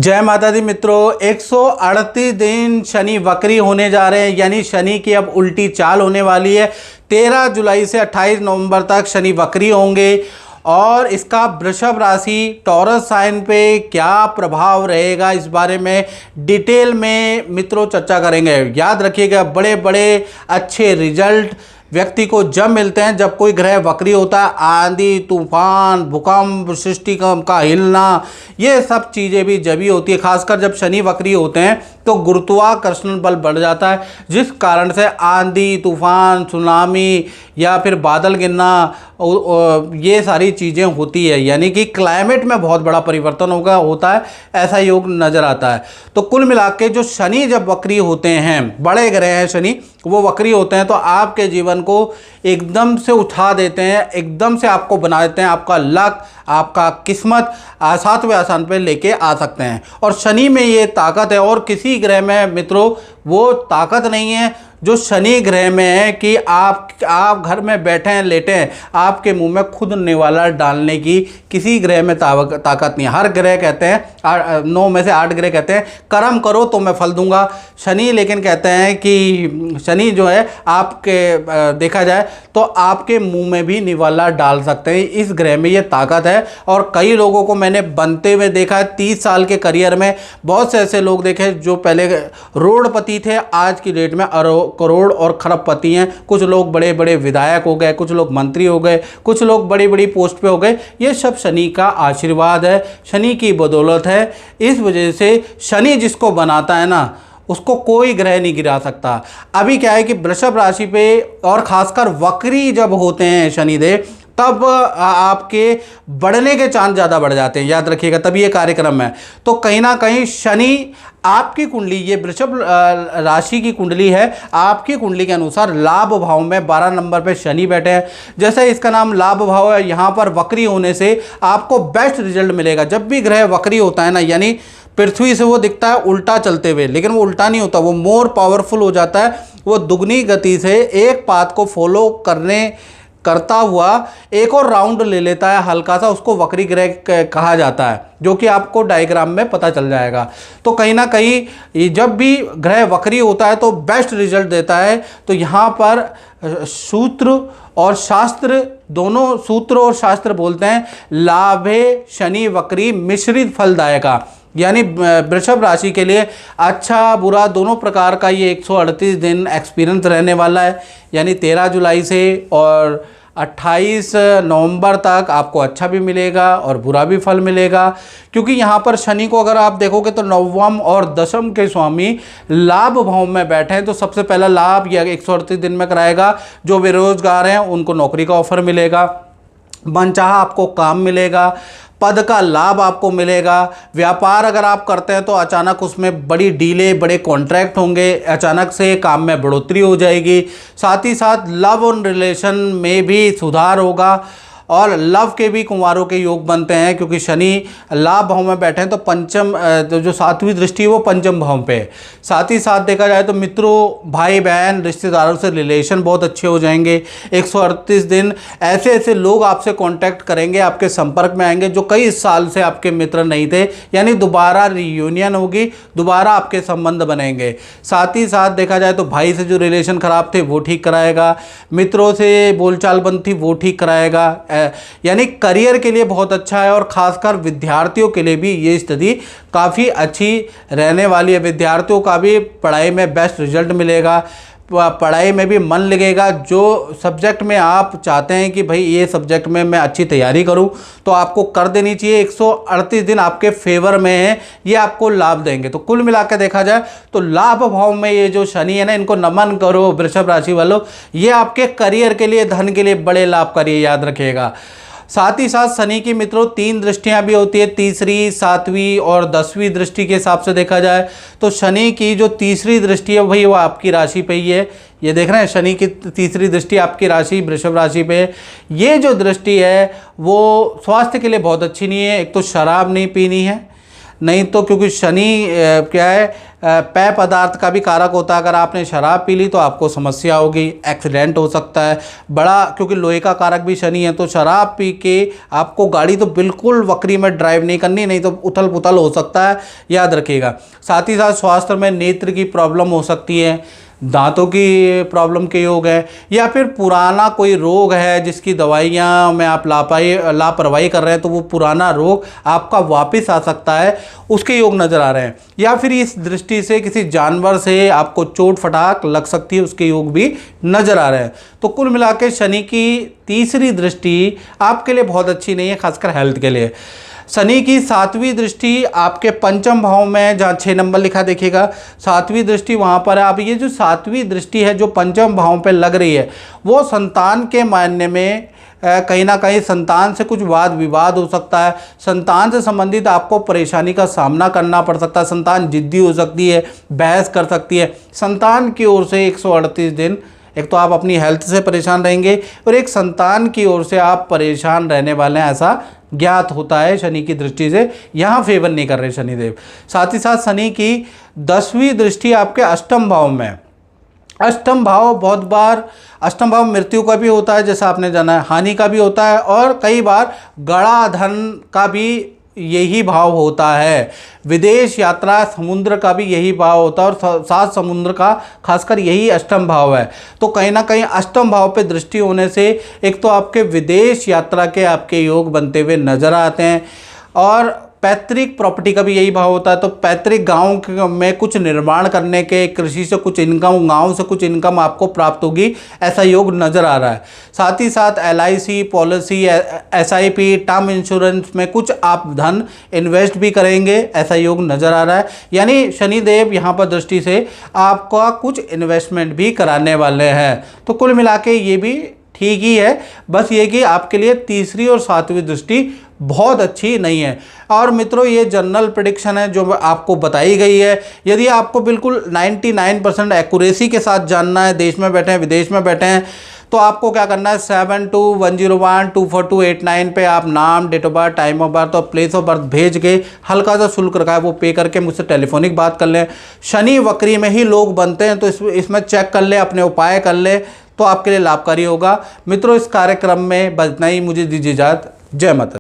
जय माता दी मित्रों, 138 दिन शनि वक्री होने जा रहे हैं। यानी शनि की अब उल्टी चाल होने वाली है। 13 जुलाई से 28 नवंबर तक शनि वक्री होंगे और इसका वृषभ राशि टॉरस साइन पे क्या प्रभाव रहेगा, इस बारे में डिटेल में मित्रों चर्चा करेंगे। याद रखिएगा, बड़े बड़े अच्छे रिजल्ट व्यक्ति को जब मिलते हैं जब कोई ग्रह वक्री होता है। आंधी तूफान, भूकंप, सृष्टि का हिलना, ये सब चीज़ें भी जब ही होती है। खासकर जब शनि वक्री होते हैं तो गुरुत्वाकर्षण बल बढ़ जाता है, जिस कारण से आंधी तूफान, सुनामी या फिर बादल गिरना, ये सारी चीज़ें होती है। यानी कि क्लाइमेट में बहुत बड़ा परिवर्तन होता है, ऐसा योग नज़र आता है। तो कुल मिला के जो शनि जब वक्री होते हैं, बड़े ग्रह हैं शनि, वो वक्री होते हैं तो आपके जीवन को एकदम से उठा देते हैं, एकदम से आपको बना देते हैं। आपका लक, आपका किस्मत सातवें आसान पे लेके आ सकते हैं। और शनि में ये ताकत है और किसी ग्रह में मित्रों वो ताकत नहीं है जो शनि ग्रह में है कि आप घर में बैठे हैं, लेटे हैं, आपके मुंह में खुद निवाला डालने की किसी ग्रह में ताकत नहीं है। हर ग्रह कहते हैं, 9 में से 8 ग्रह कहते हैं कर्म करो तो मैं फल दूंगा। शनि लेकिन कहते हैं कि शनि जो है आपके देखा जाए तो आपके मुंह में भी निवाला डाल सकते हैं। इस ग्रह में ये ताकत है और कई लोगों को मैंने बनते हुए देखा है। 30 साल के करियर में बहुत से ऐसे लोग देखे जो पहले रोडपति थे, आज की डेट में करोड़ और खरबपति हैं। कुछ लोग बड़े बड़े विधायक हो गए, कुछ लोग मंत्री हो गए, कुछ लोग बड़ी बड़ी पोस्ट पे हो गए। ये सब शनि का आशीर्वाद है, शनि की बदौलत है। इस वजह से शनि जिसको बनाता है ना, उसको कोई ग्रह नहीं गिरा सकता। अभी क्या है कि वृषभ राशि पे और खासकर वक्री जब होते हैं शनिदेव, तब आपके बढ़ने के चांस ज़्यादा बढ़ जाते हैं। याद रखिएगा, तभी ये कार्यक्रम है। तो कहीं ना कहीं शनि आपकी कुंडली, ये वृषभ राशि की कुंडली है, आपकी कुंडली के अनुसार लाभ भाव में 12 नंबर पे शनि बैठे हैं। जैसे इसका नाम लाभ भाव है, यहाँ पर वक्री होने से आपको बेस्ट रिजल्ट मिलेगा। जब भी ग्रह वक्री होता है ना, यानी पृथ्वी से वो दिखता है उल्टा चलते हुए, लेकिन वो उल्टा नहीं होता, वो मोर पावरफुल हो जाता है। वो दुगनी गति से एक पाथ को फॉलो करता हुआ एक और राउंड ले लेता है हल्का सा, उसको वक्री ग्रह कहा जाता है, जो कि आपको डायग्राम में पता चल जाएगा। तो कहीं ना कहीं जब भी ग्रह वक्री होता है तो बेस्ट रिजल्ट देता है। तो यहाँ पर सूत्र और शास्त्र, दोनों सूत्र और शास्त्र बोलते हैं लाभे शनि वक्री मिश्रित फलदायका। यानी वृषभ राशि के लिए अच्छा बुरा दोनों प्रकार का ये 138 दिन एक्सपीरियंस रहने वाला है। यानी 13 जुलाई से और 28 नवंबर तक आपको अच्छा भी मिलेगा और बुरा भी फल मिलेगा। क्योंकि यहाँ पर शनि को अगर आप देखोगे तो नवम और दशम के स्वामी लाभ भाव में बैठे हैं। तो सबसे पहला लाभ यह 138 दिन में कराएगा। जो बेरोजगार हैं उनको नौकरी का ऑफर मिलेगा, मनचाहा आपको काम मिलेगा, पद का लाभ आपको मिलेगा। व्यापार अगर आप करते हैं तो अचानक उसमें बड़ी डीले, बड़े कॉन्ट्रैक्ट होंगे, अचानक से काम में बढ़ोतरी हो जाएगी। साथ ही साथ लव और रिलेशन में भी सुधार होगा और लव के भी कुंवारों के योग बनते हैं। क्योंकि शनि लाभ भाव में बैठे हैं तो पंचम, जो 7वीं दृष्टि है वो पंचम भाव पे है। साथ ही साथ देखा जाए तो मित्रों, भाई बहन, रिश्तेदारों से रिलेशन बहुत अच्छे हो जाएंगे। 138 दिन ऐसे ऐसे लोग आपसे कांटेक्ट करेंगे, आपके संपर्क में आएंगे जो कई साल से आपके मित्र नहीं थे। यानी दोबारा रियूनियन होगी, दोबारा आपके संबंध बनेंगे। साथ ही साथ देखा जाए तो भाई से जो रिलेशन खराब थे वो ठीक कराएगा, मित्रों से बोलचाल बंद थी वो ठीक कराएगा। यानी करियर के लिए बहुत अच्छा है और खासकर विद्यार्थियों के लिए भी ये स्थिति काफ़ी अच्छी रहने वाली है। विद्यार्थियों का भी पढ़ाई में बेस्ट रिजल्ट मिलेगा, पढ़ाई में भी मन लगेगा। जो सब्जेक्ट में आप चाहते हैं कि भाई ये सब्जेक्ट में मैं अच्छी तैयारी करूं, तो आपको कर देनी चाहिए। 138 दिन आपके फेवर में है, ये आपको लाभ देंगे। तो कुल मिलाकर देखा जाए तो लाभ भाव में ये जो शनि है ना, इनको नमन करो वृषभ राशि वालों। ये आपके करियर के लिए, धन के लिए बड़े लाभकारी, याद रखिएगा। साथ ही साथ शनि की मित्रों 3 दृष्टियां भी होती है, तीसरी, 7वीं और 10वीं दृष्टि के हिसाब से देखा जाए तो शनि की जो तीसरी दृष्टि है भाई वो आपकी राशि पे ही है। ये देख रहे हैं, शनि की तीसरी दृष्टि आपकी राशि वृषभ राशि पे है। ये जो दृष्टि है वो स्वास्थ्य के लिए बहुत अच्छी नहीं है। एक तो शराब नहीं पीनी है, नहीं तो क्योंकि शनि क्या है पेय पदार्थ का भी कारक होता है। अगर आपने शराब पी ली तो आपको समस्या होगी, एक्सीडेंट हो सकता है बड़ा, क्योंकि लोहे का कारक भी शनि है। तो शराब पी के आपको गाड़ी तो बिल्कुल वक्री में ड्राइव नहीं करनी, नहीं तो उथल पुथल हो सकता है, याद रखिएगा। साथ ही साथ स्वास्थ्य में नेत्र की प्रॉब्लम हो सकती है, दांतों की प्रॉब्लम के योग है, या फिर पुराना कोई रोग है जिसकी दवाइयाँ में आप लापरवाही कर रहे हैं, तो वो पुराना रोग आपका वापस आ सकता है, उसके योग नज़र आ रहे हैं। या फिर इस दृष्टि से किसी जानवर से आपको चोट फटाक लग सकती है, उसके योग भी नज़र आ रहे हैं। तो कुल मिला के शनि की तीसरी दृष्टि आपके लिए बहुत अच्छी नहीं है, खासकर हेल्थ के लिए। शनि की 7वीं दृष्टि आपके पंचम भाव में, जहाँ 6 नंबर लिखा देखिएगा, 7वीं दृष्टि वहाँ पर है। अब ये जो 7वीं दृष्टि है जो पंचम भाव पे लग रही है, वो संतान के मायने में कहीं ना कहीं संतान से कुछ वाद विवाद हो सकता है, संतान से संबंधित आपको परेशानी का सामना करना पड़ सकता है, संतान जिद्दी हो सकती है, बहस कर सकती है। संतान की ओर से 138 दिन, एक तो आप अपनी हेल्थ से परेशान रहेंगे और एक संतान की ओर से आप परेशान रहने वाले हैं, ऐसा ज्ञात होता है शनि की दृष्टि से। यहाँ फेवर नहीं कर रहे शनिदेव। साथ ही साथ शनि की 10वीं दृष्टि आपके अष्टम भाव में। अष्टम भाव बहुत बार, अष्टम भाव मृत्यु का भी होता है जैसा आपने जाना है, हानि का भी होता है, और कई बार गड़ा धन का भी यही भाव होता है। विदेश यात्रा, समुद्र का भी यही भाव होता है, और सात समुद्र का खासकर यही अष्टम भाव है। तो कहीं ना कहीं अष्टम भाव पे दृष्टि होने से एक तो आपके विदेश यात्रा के आपके योग बनते हुए नजर आते हैं, और पैतृक प्रॉपर्टी का भी यही भाव होता है। तो पैतृक गांव में कुछ निर्माण करने के, कृषि से कुछ इनकम, गांव से कुछ इनकम आपको प्राप्त होगी, ऐसा योग नज़र आ रहा है। साथ ही साथ LIC policy, SIP, term insurance में कुछ आप धन इन्वेस्ट भी करेंगे, ऐसा योग नज़र आ रहा है। यानी शनिदेव यहाँ पर दृष्टि से आपका कुछ इन्वेस्टमेंट भी कराने वाले हैं। तो कुल मिला के ये भी ठीक ही है, बस ये कि आपके लिए तीसरी और 7वीं दृष्टि बहुत अच्छी नहीं है। और मित्रों, ये जनरल प्रेडिक्शन है जो आपको बताई गई है। यदि आपको बिल्कुल 99% एक्यूरेसी के साथ जानना है, देश में बैठे हैं विदेश में बैठे हैं, तो आपको क्या करना है, 7210124289 पे आप नाम, date of birth, time of birth और प्लेस ऑफ बर्थ भेज के हल्का सा शुल्क रखा है वो पे करके मुझसे टेलीफोनिक बात कर लें। शनि वक्री में ही लोग बनते हैं, तो इसमें चेक कर ले, अपने उपाय कर ले, तो आपके लिए लाभकारी होगा। मित्रों, इस कार्यक्रम में बस इतना ही, मुझे दीजिए इजाज़त। जय माता।